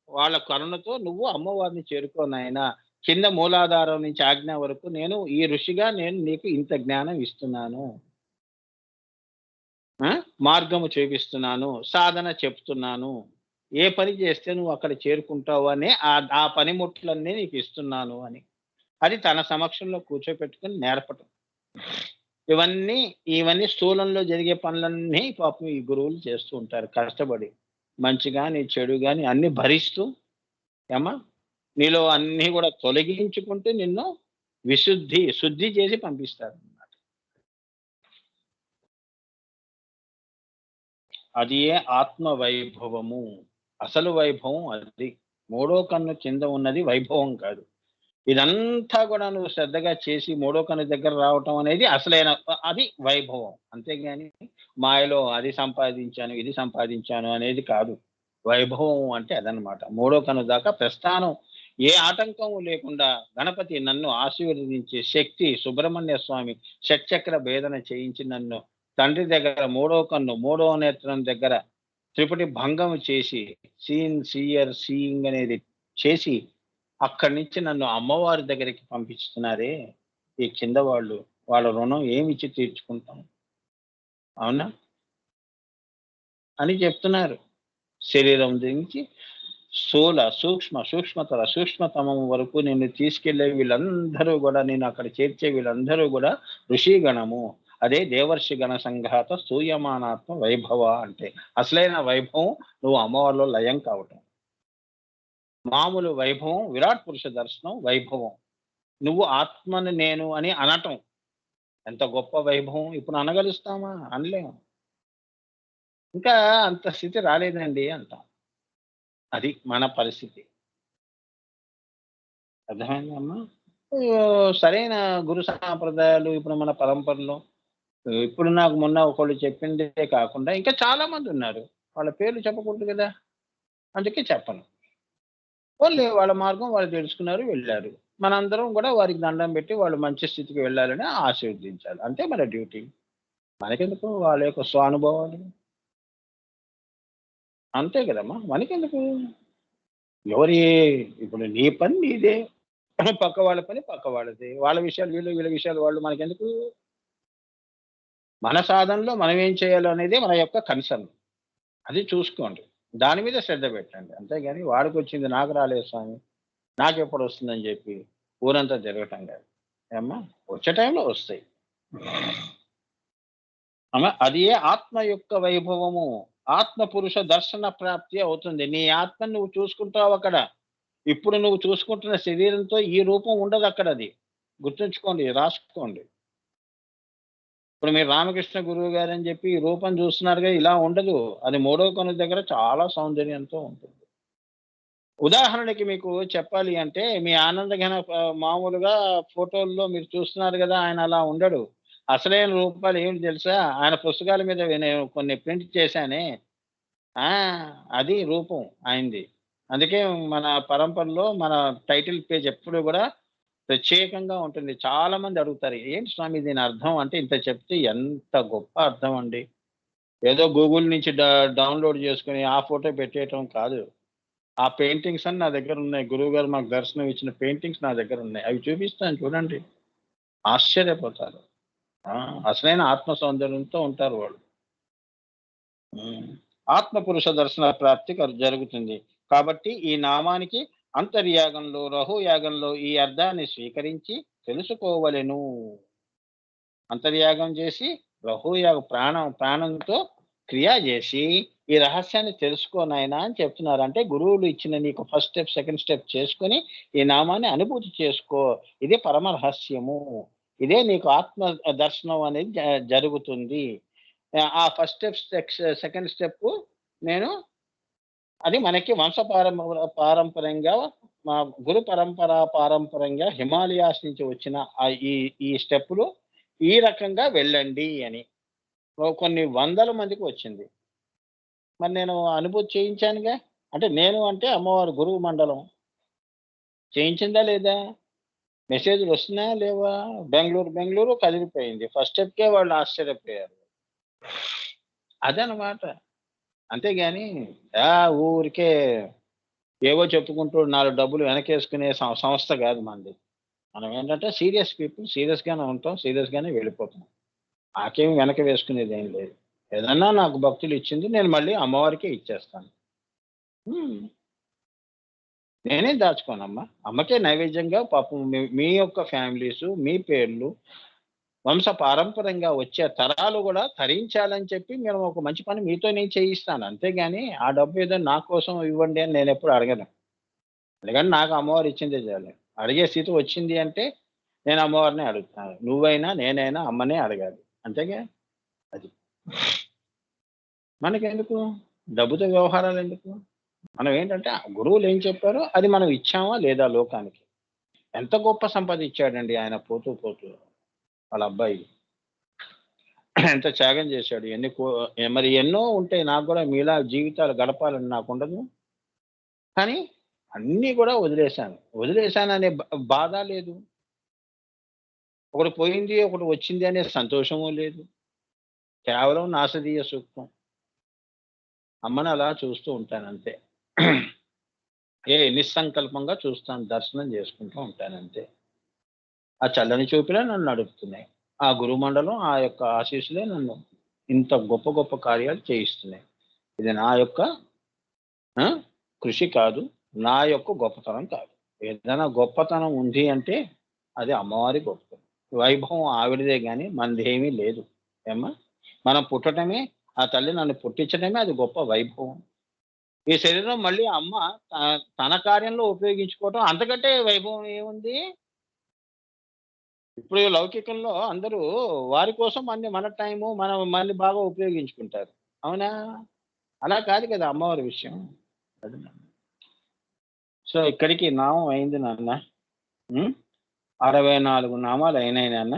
Speaker 1: వాళ్ళ కరుణతో నువ్వు అమ్మవారిని చేరుకోనాయనా. కింద మూలాధారం నుంచి ఆజ్ఞ వరకు నేను ఈ ఋషిగా నేను నీకు ఇంత జ్ఞానం ఇస్తున్నాను, మార్గము చూపిస్తున్నాను, సాధన చెప్తున్నాను, ఏ పని చేస్తే నువ్వు అక్కడ చేరుకుంటావు అని ఆ పనిముట్లన్నీ నీకు ఇస్తున్నాను అని అది తన సమక్షంలో కూర్చోపెట్టుకుని నేర్పటం. ఇవన్నీ స్థూలంలో జరిగే పనులన్నీ పాపం ఈ గురువులు చేస్తూ ఉంటారు కష్టపడి. మంచి కానీ చెడు కానీ అన్ని భరిస్తూ ఏమా నీలో అన్ని కూడా తొలగించుకుంటూ నిన్ను శుద్ధి చేసి పంపిస్తారు అన్నమాట. అది ఆత్మ వైభవము, అసలు వైభవం అది. మూడో కన్ను కింద ఉన్నది వైభవం కాదు. ఇదంతా కూడా నువ్వు శ్రద్ధగా చేసి మూడో కన్ను దగ్గర రావటం అనేది అసలైన అది వైభవం. అంతేగాని మాయలో అది సంపాదించాను, ఇది సంపాదించాను అనేది కాదు. వైభవం అంటే అదనమాట. మూడో కన్ను దాకా ప్రస్థానం ఏ ఆటంకం లేకుండా గణపతి నన్ను ఆశీర్వదించే శక్తి, సుబ్రహ్మణ్య స్వామి షట్చక్ర భేదన చేయించి నన్ను తండ్రి దగ్గర మూడో కన్ను, మూడో నేత్రం దగ్గర త్రిపుటి భంగం చేసి సీయింగ్ అనేది చేసి అక్కడి నుంచి నన్ను అమ్మవారి దగ్గరికి పంపిస్తున్నారే ఈ కింద వాళ్ళు, వాళ్ళ రుణం ఏమిచ్చి తీర్చుకుంటాం, అవునా అని చెప్తున్నారు. శరీరం నుంచి స్థూల సూక్ష్మతరం వరకు నిన్ను తీసుకెళ్లే వీళ్ళందరూ కూడా, నేను అక్కడ చేర్చే వీళ్ళందరూ కూడా ఋషిగణము. అదే దేవర్షి గణ సంఘాత సూయమానాత్మ వైభవ అంటే. అసలైన వైభవం నువ్వు అమ్మవారిలో లయం కావటం. మామూలు వైభవం విరాట్ పురుష దర్శనం వైభవం. నువ్వు ఆత్మని నేను అని అనటం ఎంత గొప్ప వైభవం. ఇప్పుడు అనగలుస్తామా? అనలేము. ఇంకా అంత స్థితి రాలేదండి అంటాం. అది మన పరిస్థితి. అర్థమైందమ్మా? సరైన గురు సాంప్రదాయాలు ఇప్పుడు మన పరంపరలో ఇప్పుడు నాకు మొన్న ఒకళ్ళు చెప్పిందే కాకుండా ఇంకా చాలా మంది ఉన్నారు. వాళ్ళ పేర్లు చెప్పకూడదు కదా, అందుకే చెప్పను. వాళ్ళు వాళ్ళ మార్గం వాళ్ళు తెలుసుకున్నారు, వెళ్ళారు. మనందరం కూడా వారికి దండం పెట్టి వాళ్ళు మంచి స్థితికి వెళ్ళాలని ఆశీర్వదించాలి. అంతే మన డ్యూటీ. మనకెందుకు వాళ్ళ యొక్క స్వానుభవాలు? అంతే కదమ్మా, మనకెందుకు? ఎవరి ఇప్పుడు నీ పని నీదే, పక్క వాళ్ళ పని పక్క వాళ్ళదే. వాళ్ళ విషయాలు వీళ్ళు, వీళ్ళ విషయాలు వాళ్ళు, మనకెందుకు? మన సాధనలో మనం ఏం చేయాలో అనేది మన యొక్క కన్సర్న్. అది చూసుకోండి, దాని మీద శ్రద్ధ పెట్టండి. అంతేగాని వాడికి వచ్చింది నాకు రాలేదు స్వామి, నాకు ఎప్పుడు వస్తుందని చెప్పి ఊరంతా తిరగటం కాదు. ఏమ్మా, వచ్చే టైంలో వస్తాయి. అమ్మా, అది ఆత్మ యొక్క వైభవము. ఆత్మ పురుష దర్శన ప్రాప్తి అవుతుంది. నీ ఆత్మను నువ్వు చూసుకుంటావు అక్కడ. ఇప్పుడు నువ్వు చూసుకుంటున్న శరీరంతో ఈ రూపం ఉండదు అక్కడ. అది గుర్తుంచుకోండి, రాసుకోండి. ఇప్పుడు మీరు రామకృష్ణ గురువు గారు అని చెప్పి ఈ రూపం చూస్తున్నారుగా, ఇలా ఉండదు. అది మూడో కన్ను దగ్గర చాలా సౌందర్యంతో ఉంటుంది. ఉదాహరణకి మీకు చెప్పాలి అంటే, మీ ఆనందఘన మామూలుగా ఫోటోల్లో మీరు చూస్తున్నారు కదా, ఆయన అలా ఉండడు. అసలైన రూపాలు ఏమిటి తెలుసా? ఆయన పుస్తకాల మీద నేను కొన్ని ప్రింట్ చేశానే, అది రూపం ఆయనది. అందుకే మన పరంపరలో మన టైటిల్ పేజ్ ఎప్పుడు కూడా ప్రత్యేకంగా ఉంటుంది. చాలా మంది అడుగుతారు, ఏంటి స్వామి దీని అర్థం అంటే, ఇంత చెప్తే ఎంత గొప్ప అర్థం అండి. ఏదో గూగుల్ నుంచి డౌన్లోడ్ చేసుకుని ఆ ఫోటో పెట్టేయటం కాదు. ఆ పెయింటింగ్స్ అన్ని నా దగ్గర ఉన్నాయి. గురువు గారు మాకు దర్శనం ఇచ్చిన పెయింటింగ్స్ నా దగ్గర ఉన్నాయి. అవి చూపిస్తాను, చూడండి, ఆశ్చర్యపోతారు. అసలైన ఆత్మ సౌందర్యంతో ఉంటారు వాళ్ళు. ఆత్మ పురుష దర్శన ప్రాప్తి జరుగుతుంది. కాబట్టి ఈ నామానికి అంతర్యాగంలో, రహుయాగంలో ఈ అర్థాన్ని స్వీకరించి తెలుసుకోవలెను. అంతర్యాగం చేసి రహుయాగ ప్రాణంతో క్రియ చేసి ఈ రహస్యాన్ని తెలుసుకోనాయనా అని చెప్తున్నారు. అంటే గురువులు ఇచ్చిన నీకు ఫస్ట్ స్టెప్, సెకండ్ స్టెప్ చేసుకొని ఈ నామాన్ని అనుభూతి చేసుకో. ఇదే పరమ రహస్యము. ఇదే నీకు ఆత్మ దర్శనం అనేది జరుగుతుంది. ఆ ఫస్ట్ స్టెప్, సెకండ్ స్టెప్ నేను, అది మనకి పారంపర్యంగా మా గురు పారంపర్యంగా హిమాలయాస్ నుంచి వచ్చిన ఈ స్టెప్పులు ఈ రకంగా వెళ్ళండి అని కొన్ని వందల మందికి వచ్చింది. మరి నేను అనుభూతి చేయించానుగా. అంటే నేను అంటే అమ్మవారి గురువు మండలం చేయించిందా లేదా? మెసేజ్లు వస్తున్నాయా లేవా? బెంగళూరు కదిలిపోయింది. ఫస్ట్ స్టెప్కే వాళ్ళు ఆశ్చర్యపోయారు. అదనమాట. అంతేగాని ఊరికే ఏవో చెప్పుకుంటూ 4 డబ్బులు వెనకేసుకునే సంస్థ కాదు మనది. మనం ఏంటంటే సీరియస్ పీపుల్, సీరియస్గానే ఉంటాం, సీరియస్గానే వెళ్ళిపోతాం. నాకేమి వెనక వేసుకునేది ఏం లేదు. ఏదన్నా నాకు భక్తులు ఇచ్చింది నేను మళ్ళీ అమ్మవారికే ఇచ్చేస్తాను. నేనే దాచుకోనమ్మా. అమ్మకే నైవేద్యంగా పాపం మీ యొక్క ఫ్యామిలీస్, మీ పేర్లు వంశ పారంపర్యంగా వచ్చే తరాలు కూడా తరించాలని చెప్పి మేము ఒక మంచి పని మీతో నేను చేయిస్తాను. అంతేగాని ఆ డబ్బు ఏదో నా కోసం ఇవ్వండి అని నేను ఎప్పుడు అడగను. అందుకని నాకు అమ్మవారు ఇచ్చిందే చాలు. అడిగే స్థితి వచ్చింది అంటే నేను అమ్మవారిని అడుగుతాను. నువ్వైనా నేనైనా అమ్మనే అడగాలి. అంతేగా. అది మనకెందుకు డబ్బుతో వ్యవహారాలు ఎందుకు? మనం ఏంటంటే ఆ గురువులు ఏం చెప్పారో అది మనం ఇచ్చామా లేదా లోకానికి. ఎంత గొప్ప సంపద ఇచ్చాడండి ఆయన పోతూ పోతూ వాళ్ళ అబ్బాయి. ఎంత త్యాగం చేశాడు. మరి ఎన్నో ఉంటాయి. నాకు కూడా మీలా జీవితాలు గడపాలని నాకు ఉండదు. కానీ అన్నీ కూడా వదిలేశాను. వదిలేశాననే బాధ లేదు. ఒకటి పోయింది, ఒకటి వచ్చింది అనే సంతోషము లేదు. కేవలం నాసదీయ సూక్తం. అమ్మని అలా చూస్తూ ఉంటానంతే. నిస్సంకల్పంగా చూస్తాను. దర్శనం చేసుకుంటూ ఉంటానంతే. ఆ చల్లని చూపులే నన్ను నడుపుతున్నాయి. ఆ గురుమండలం, ఆ యొక్క ఆశీస్సులే నన్ను ఇంత గొప్ప గొప్ప కార్యాలు చేయిస్తున్నాయి. ఇది నా యొక్క ఆ! కృషి కాదు. నా యొక్క గొప్పతనం కాదు. ఏదైనా గొప్పతనం ఉంది అంటే అది అమ్మవారి గొప్పతనం. వైభవం ఆవిడదే గాని మనదేమీ లేదు. ఏమ్మా! మనం పుట్టటమే, ఆ తల్లి నన్ను పుట్టించడమే అది గొప్ప వైభవం. ఈ శరీరం మళ్ళీ అమ్మ తన కార్యంలో ఉపయోగించుకోవటం అంతకంటే వైభవం ఏముంది? ఇప్పుడు లౌకికంలో అందరూ వారి కోసం మన టైము మనం మళ్ళీ బాగా ఉపయోగించుకుంటారు. అవునా? అలా కాదు కదా అమ్మవారి విషయం. అది. సో, ఇక్కడికి నామం అయింది నాన్న. హ్మ్. 64 నామాలు అయినాయి నాన్న.